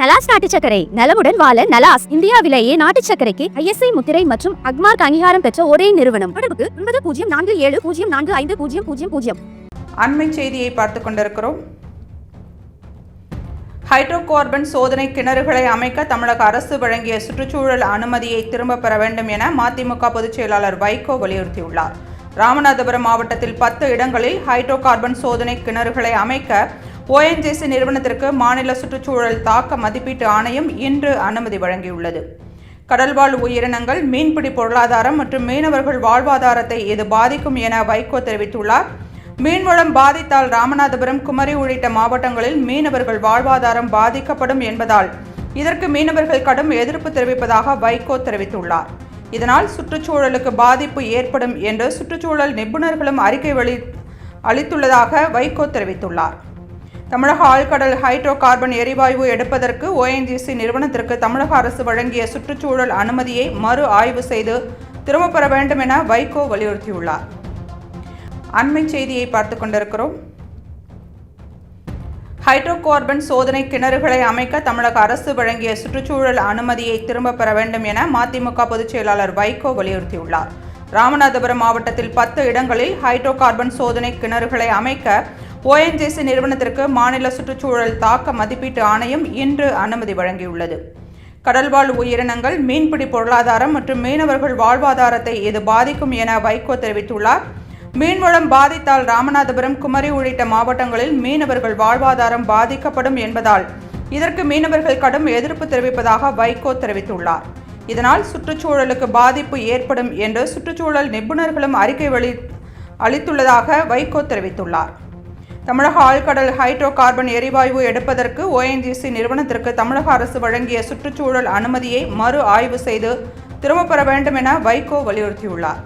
நலாஸ் நாட்டு சர்க்கரை நலமுடன் வாழ நலாஸ் இந்தியாவிலேயே நாட்டு சர்க்கரைக்கு ISI முத்திரை மற்றும் அக்மார்க் அங்கீகாரம் பெற்ற ஒரே நிறுவனம். தொடர்புக்கு 9047045000. அண்மை செய்தியை பார்த்துக் கொண்டிருக்கிறோம். ஹைட்ரோ கார்பன் சோதனை கிணறுகளை அமைக்க தமிழக அரசு வழங்கிய சுற்றுச்சூழல் அனுமதியை திரும்பப் பெற வேண்டும் என மதிமுக பொதுச் செயலாளர் வைகோ வலியுறுத்தியுள்ளார். ராமநாதபுரம் மாவட்டத்தில் 10 இடங்களில் ஹைட்ரோ கார்பன் சோதனை கிணறுகளை அமைக்க ONGC நிறுவனத்திற்கு மாநில சுற்றுச்சூழல் தாக்க மதிப்பீட்டு ஆணையம் இன்று அனுமதி வழங்கியுள்ளது. கடல்வாழ் உயிரினங்கள், மீன்பிடி பொருளாதாரம் மற்றும் மீனவர்கள் வாழ்வாதாரத்தை இது பாதிக்கும் என வைகோ தெரிவித்துள்ளார். மீன்வளம் பாதித்தால் ராமநாதபுரம், குமரி உள்ளிட்ட மாவட்டங்களில் மீனவர்கள் வாழ்வாதாரம் பாதிக்கப்படும் என்பதால் இதற்கு மீனவர்கள் கடும் எதிர்ப்பு தெரிவிப்பதாக வைகோ தெரிவித்துள்ளார். இதனால் சுற்றுச்சூழலுக்கு பாதிப்பு ஏற்படும் என்று சுற்றுச்சூழல் நிபுணர்களும் அறிக்கை அளித்துள்ளதாக வைகோ தெரிவித்துள்ளார். தமிழக ஆழ்கடல் ஹைட்ரோ கார்பன் எரிவாயு எடுப்பதற்கு ONGC நிறுவனத்திற்கு தமிழக அரசு வழங்கிய சுற்றுச்சூழல் அனுமதியை மறு ஆய்வு செய்து திரும்பப் பெற வேண்டும் என வைகோ வலியுறுத்தியுள்ளார். அண்மை செய்தியை பார்த்துக் கொண்டிருக்கிறோம். ஹைட்ரோ கார்பன் சோதனை கிணறுகளை அமைக்க தமிழக அரசு வழங்கிய சுற்றுச்சூழல் அனுமதியை திரும்பப் பெற வேண்டும் என மதிமுக பொதுச் செயலாளர் வைகோ வலியுறுத்தியுள்ளார். ராமநாதபுரம் மாவட்டத்தில் 10 இடங்களில் ஹைட்ரோ கார்பன் சோதனை கிணறுகளை அமைக்க ONGC நிறுவனத்திற்கு மாநில சுற்றுச்சூழல் தாக்க மதிப்பீட்டு ஆணையம் இன்று அனுமதி வழங்கியுள்ளது. கடல்வாழ் உயிரினங்கள், மீன்பிடி பொருளாதாரம் மற்றும் மீனவர்கள் வாழ்வாதாரத்தை இது பாதிக்கும் என வைகோ தெரிவித்துள்ளார். மீன்வளம் பாதித்தால் ராமநாதபுரம், குமரி உள்ளிட்ட மாவட்டங்களில் மீனவர்கள் வாழ்வாதாரம் பாதிக்கப்படும் என்பதால் இதற்கு மீனவர்கள் கடும் எதிர்ப்பு தெரிவிப்பதாக வைகோ தெரிவித்துள்ளார். இதனால் சுற்றுச்சூழலுக்கு பாதிப்பு ஏற்படும் என்று சுற்றுச்சூழல் நிபுணர்களும் அறிக்கை அளித்துள்ளதாக வைகோ தெரிவித்துள்ளார். தமிழக ஆழ்கடல் ஹைட்ரோ கார்பன் எரிவாயு எடுப்பதற்கு ONGC நிறுவனத்திற்கு தமிழக அரசு வழங்கிய சுற்றுச்சூழல் அனுமதியை மறு ஆய்வு செய்து திரும்பப் பெற வேண்டும் என வைகோ வலியுறுத்தியுள்ளார்.